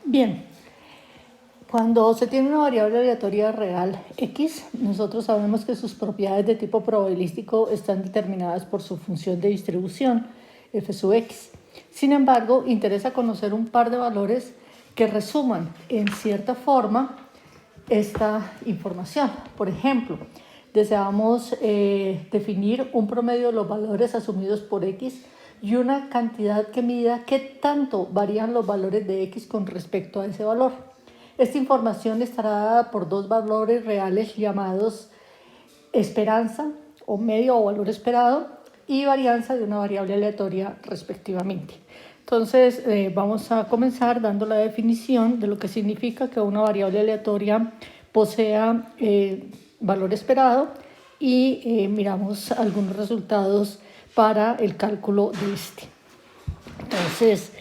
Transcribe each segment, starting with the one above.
Bien, cuando se tiene una variable aleatoria real x, nosotros sabemos que sus propiedades de tipo probabilístico están determinadas por su función de distribución, f sub x. Sin embargo, interesa conocer un par de valores que resuman en cierta forma esta información. Por ejemplo, deseamos definir un promedio de los valores asumidos por x y una cantidad que mida qué tanto varían los valores de x con respecto a ese valor. Esta información estará dada por dos valores reales llamados esperanza o medio o valor esperado y varianza de una variable aleatoria respectivamente. Entonces vamos a comenzar dando la definición de lo que significa que una variable aleatoria posea valor esperado y miramos algunos resultados para el cálculo de este. Entonces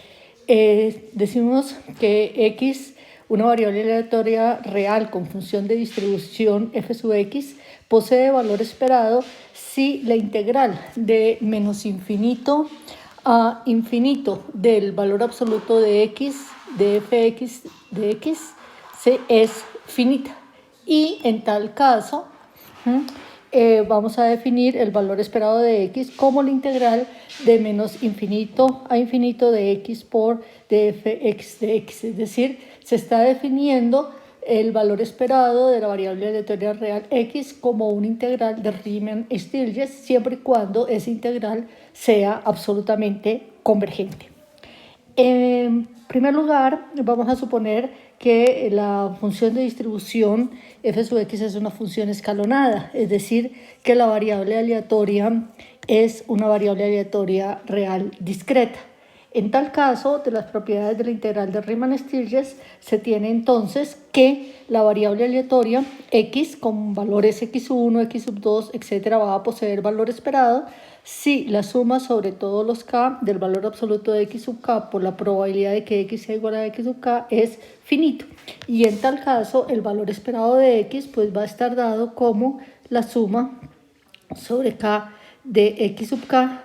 decimos que x, una variable aleatoria real con función de distribución f sub x, posee valor esperado si la integral de menos infinito a infinito del valor absoluto de x, de fx de x, es finita. Y en tal caso, vamos a definir el valor esperado de x como la integral de menos infinito a infinito de x por dfx de x. Es decir, se está definiendo el valor esperado de la variable aleatoria real x como una integral de Riemann-Stieltjes siempre y cuando esa integral sea absolutamente convergente. En primer lugar, vamos a suponer que la función de distribución f sub x es una función escalonada, es decir, que la variable aleatoria es una variable aleatoria real discreta. En tal caso, de las propiedades de la integral de Riemann-Stieltjes se tiene entonces que la variable aleatoria x con valores x1, x2, etc. va a poseer valor esperado si la suma sobre todos los k del valor absoluto de x sub k por la probabilidad de que x sea igual a x sub k es finito. Y en tal caso, el valor esperado de x pues va a estar dado como la suma sobre k de x sub k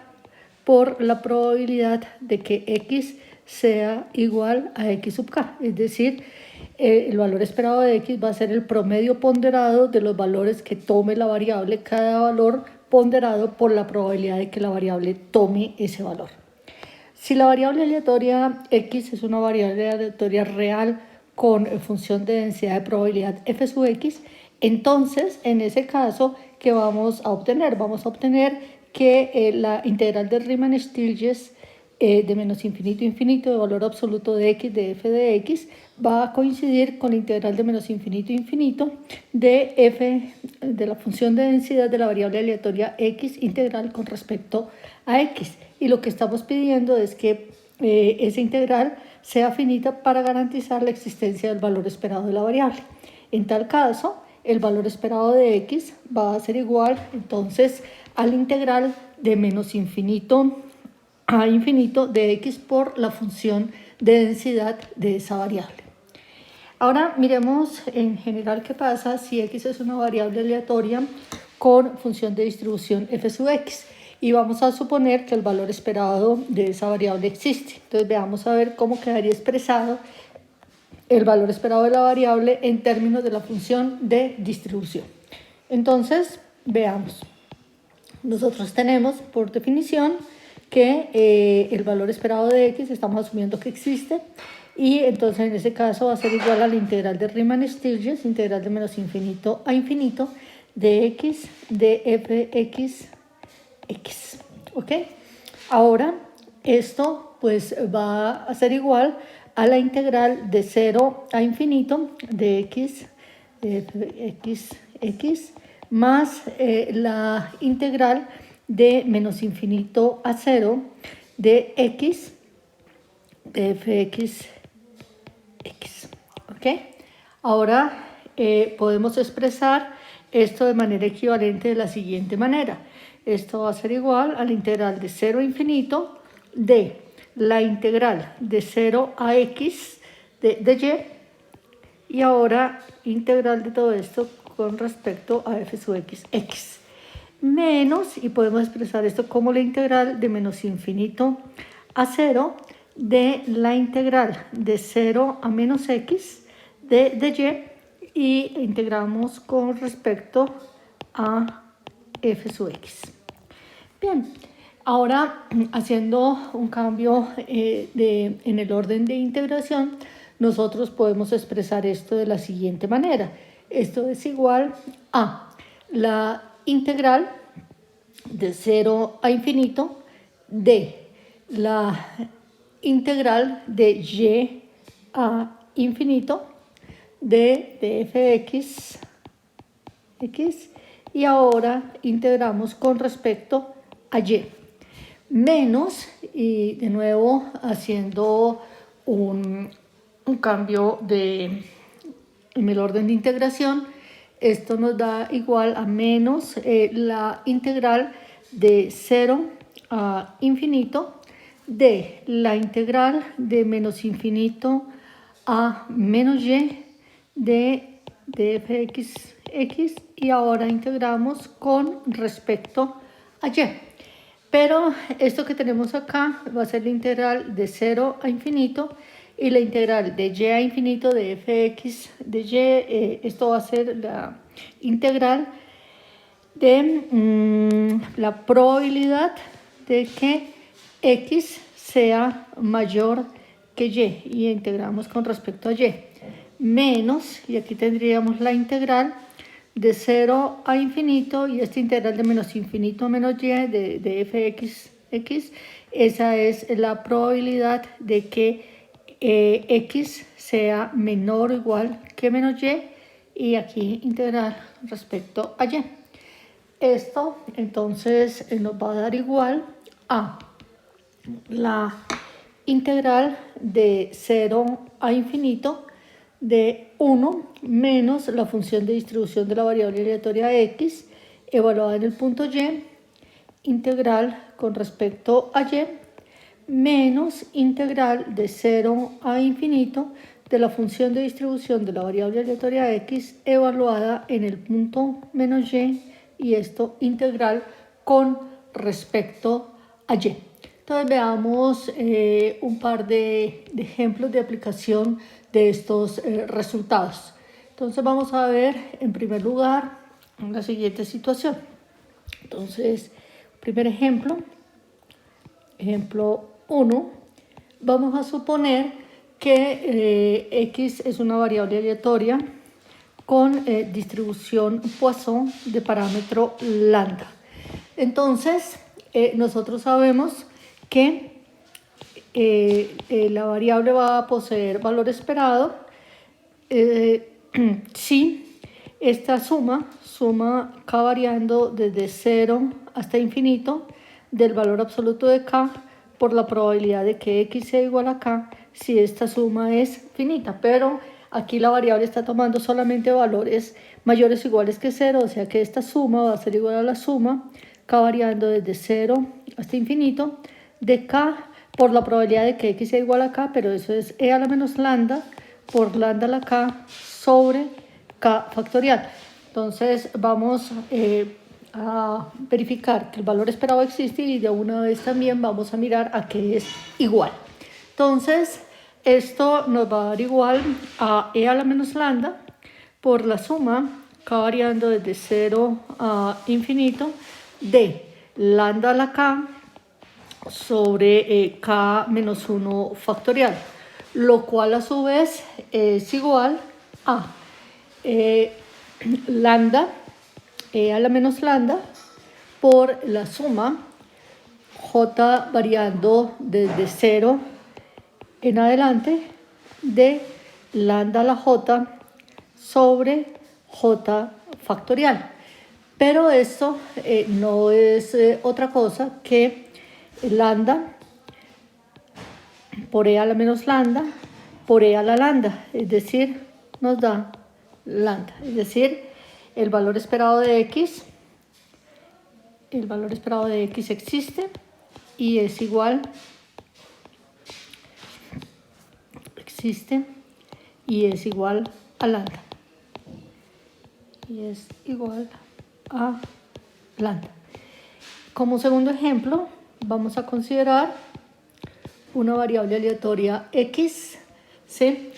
por la probabilidad de que x sea igual a x sub k. Es decir, el valor esperado de x va a ser el promedio ponderado de los valores que tome la variable, cada valor ponderado por la probabilidad de que la variable tome ese valor. Si la variable aleatoria x es una variable aleatoria real con función de densidad de probabilidad f sub x, entonces en ese caso, ¿qué vamos a obtener? Vamos a obtener que la integral de Riemann-Stieltjes de menos infinito a infinito de valor absoluto de x de f de x va a coincidir con la integral de menos infinito a infinito de f de la función de densidad de la variable aleatoria x integral con respecto a x. Y lo que estamos pidiendo es que esa integral sea finita para garantizar la existencia del valor esperado de la variable. En tal caso, el valor esperado de x va a ser igual entonces a la integral de menos infinito a infinito de x por la función de densidad de esa variable. Ahora miremos en general qué pasa si x es una variable aleatoria con función de distribución f sub x. Y vamos a suponer que el valor esperado de esa variable existe. Entonces veamos a ver cómo quedaría expresado el valor esperado de la variable en términos de la función de distribución. Entonces, veamos. Nosotros tenemos por definición que el valor esperado de x estamos asumiendo que existe y entonces en ese caso va a ser igual a la integral de Riemann-Stieltjes, integral de menos infinito a infinito de x de fx x. ¿Ok? Ahora esto pues va a ser igual a la integral de 0 a infinito de x más la integral de menos infinito a 0 de x de fx x. ¿Ok? Ahora podemos expresar esto de manera equivalente de la siguiente manera. Esto va a ser igual a la integral de 0 a infinito de la integral de 0 a x de y ahora integral de todo esto con respecto a f sub x, x. Menos, y podemos expresar esto como la integral de menos infinito a 0 de la integral de 0 a menos x de y, y integramos con respecto a f sub x. Bien, ahora haciendo un cambio en el orden de integración, nosotros podemos expresar esto de la siguiente manera. Esto es igual a la integral de 0 a infinito de la integral de y a infinito de fx x, y ahora integramos con respecto a y, menos, y de nuevo haciendo un cambio en el orden de integración, esto nos da igual a menos la integral de 0 a infinito de la integral de menos infinito a menos y de fx x, y ahora integramos con respecto a y. Pero esto que tenemos acá va a ser la integral de 0 a infinito, y la integral de y a infinito de fx de y, esto va a ser la integral de la probabilidad de que x sea mayor que y integramos con respecto a y, menos, y aquí tendríamos la integral de 0 a infinito, y esta integral de menos infinito a menos y de fx x, esa es la probabilidad de que x sea menor o igual que menos y aquí integral respecto a y. Esto entonces nos va a dar igual a la integral de 0 a infinito de 1 menos la función de distribución de la variable aleatoria x evaluada en el punto y, integral con respecto a y, menos integral de 0 a infinito de la función de distribución de la variable aleatoria x evaluada en el punto menos y esto integral con respecto a y. Entonces veamos un par de ejemplos de aplicación de estos resultados. Entonces vamos a ver en primer lugar la siguiente situación. Entonces, primer ejemplo, ejemplo 1, vamos a suponer que x es una variable aleatoria con distribución Poisson de parámetro lambda. Entonces, nosotros sabemos que la variable va a poseer valor esperado si esta suma k variando desde 0 hasta infinito del valor absoluto de k por la probabilidad de que x sea igual a k si esta suma es finita, pero aquí la variable está tomando solamente valores mayores o iguales que 0, o sea que esta suma va a ser igual a la suma k variando desde 0 hasta infinito de k por la probabilidad de que x sea igual a k, pero eso es e a la menos lambda por lambda a la k sobre k factorial. Entonces vamos a verificar que el valor esperado existe y de una vez también vamos a mirar a qué es igual. Entonces esto nos va a dar igual a e a la menos lambda por la suma k variando desde 0 a infinito de lambda a la k sobre k menos 1 factorial, lo cual a su vez es igual a lambda a la menos lambda por la suma j variando desde 0 en adelante de lambda a la j sobre j factorial. Pero esto no es otra cosa que lambda por e a la menos lambda por e a la lambda, es decir, nos da lambda, es decir, el valor esperado de x existe y es igual a lambda, Como segundo ejemplo, vamos a considerar una variable aleatoria x, ¿sí?,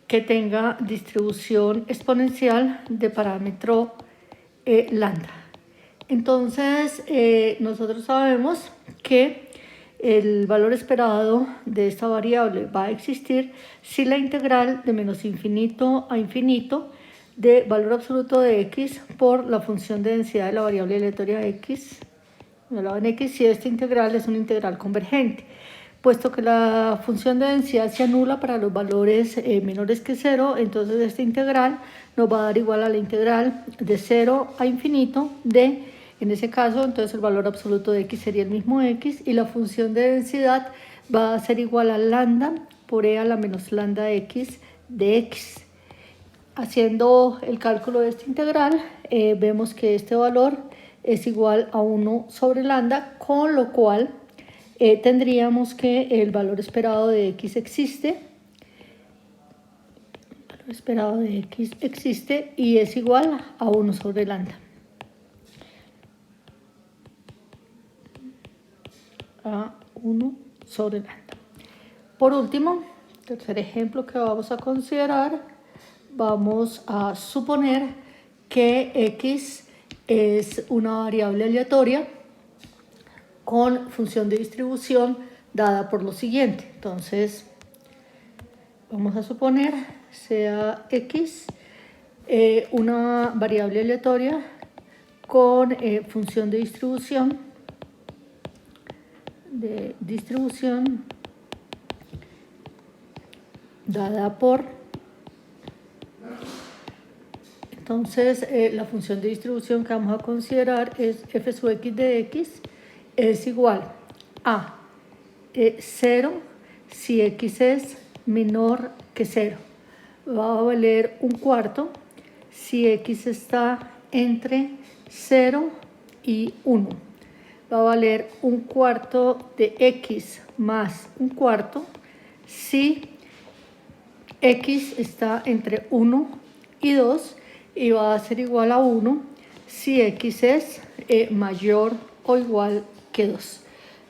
que tenga distribución exponencial de parámetro lambda. Entonces, nosotros sabemos que el valor esperado de esta variable va a existir si la integral de menos infinito a infinito de valor absoluto de x por la función de densidad de la variable aleatoria x, en x, si esta integral es una integral convergente. Puesto que la función de densidad se anula para los valores menores que 0, entonces esta integral nos va a dar igual a la integral de 0 a infinito de, en ese caso, entonces el valor absoluto de x sería el mismo x, y la función de densidad va a ser igual a lambda por e a la menos lambda x de x. Haciendo el cálculo de esta integral, vemos que este valor es igual a 1 sobre lambda, con lo cual tendríamos que el valor esperado de x existe, el valor esperado de x existe y es igual a 1 sobre lambda. A 1 sobre lambda. Por último, tercer ejemplo que vamos a considerar, vamos a suponer que x es una variable aleatoria con función de distribución dada por lo siguiente. Entonces, vamos a suponer sea x una variable aleatoria con función de distribución dada por, entonces la función de distribución que vamos a considerar es f sub x de x es igual a 0 si x es menor que 0. Va a valer un cuarto si x está entre 0 y 1. Va a valer un cuarto de x más un cuarto si x está entre 1 y 2, y va a ser igual a 1 si x es mayor o igual que 2.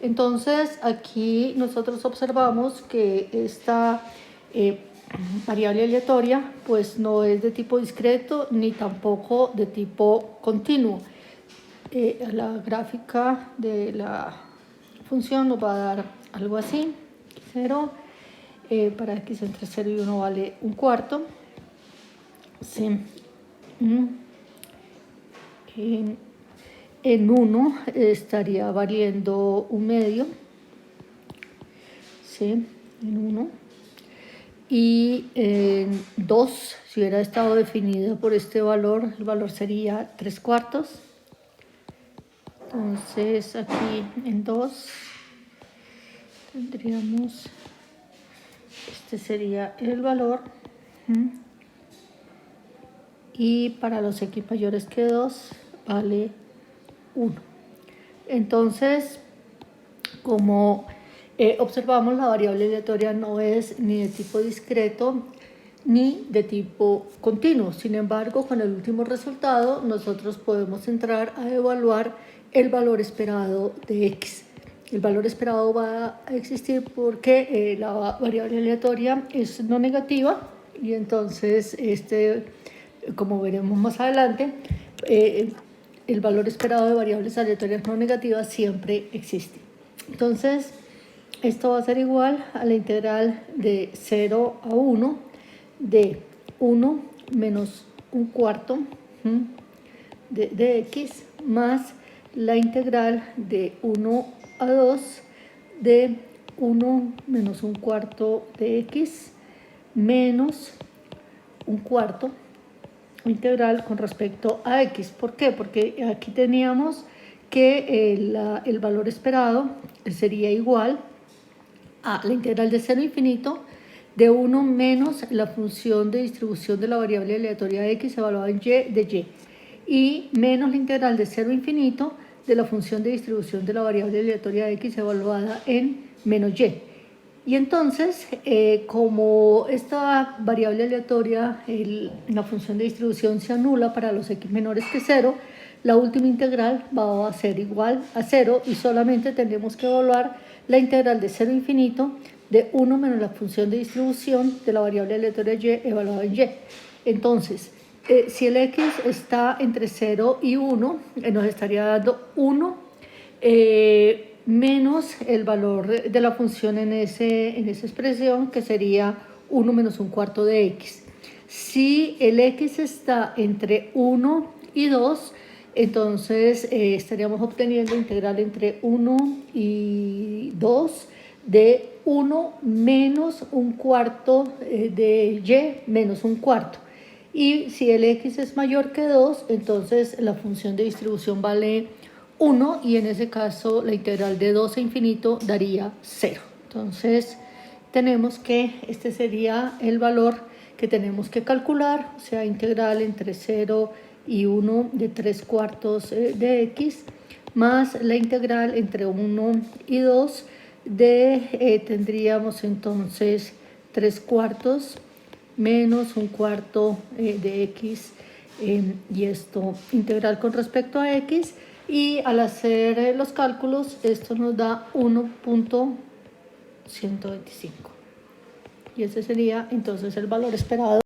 Entonces, aquí nosotros observamos que esta variable aleatoria pues no es de tipo discreto ni tampoco de tipo continuo. La gráfica de la función nos va a dar algo así: 0 para x entre 0 y 1 vale un cuarto, ¿sí? En 1 estaría valiendo un medio, ¿sí?, en 1. Y en 2, si hubiera estado definida por este valor, el valor sería 3 cuartos. Entonces aquí en 2 tendríamos, este sería el valor, y para los x mayores que 2 vale 1. Entonces, como observamos, la variable aleatoria no es ni de tipo discreto ni de tipo continuo. Sin embargo, con el último resultado nosotros podemos entrar a evaluar el valor esperado de x. El valor esperado va a existir porque la variable aleatoria es no negativa, y entonces como veremos más adelante, el valor esperado de variables aleatorias no negativas siempre existe. Entonces, esto va a ser igual a la integral de 0 a 1 de 1 menos un cuarto de x más la integral de 1 a 2 de 1 menos un cuarto de x menos un cuarto integral con respecto a x. ¿Por qué? Porque aquí teníamos que el valor esperado sería igual a la integral de 0 a infinito de 1 menos la función de distribución de la variable aleatoria x evaluada en y de y menos la integral de 0 a infinito de la función de distribución de la variable aleatoria x evaluada en menos y. Y entonces, como esta variable aleatoria, la función de distribución se anula para los x menores que 0, la última integral va a ser igual a 0 y solamente tendremos que evaluar la integral de 0 a infinito de 1 menos la función de distribución de la variable aleatoria y evaluada en y. Entonces, si el x está entre 0 y 1, nos estaría dando 1 menos el valor de la función en esa expresión, que sería 1 menos un cuarto de x. Si el x está entre 1 y 2, entonces estaríamos obteniendo integral entre 1 y 2 de 1 menos un cuarto de y menos un cuarto. Y si el x es mayor que 2, entonces la función de distribución vale 1 y en ese caso la integral de 2 a infinito daría 0. Entonces tenemos que este sería el valor que tenemos que calcular, o sea, integral entre 0 y 1 de 3 cuartos de x, más la integral entre 1 y 2 de, tendríamos entonces 3 cuartos menos un cuarto de x, y esto integral con respecto a x, y al hacer los cálculos esto nos da 1.125 y ese sería entonces el valor esperado.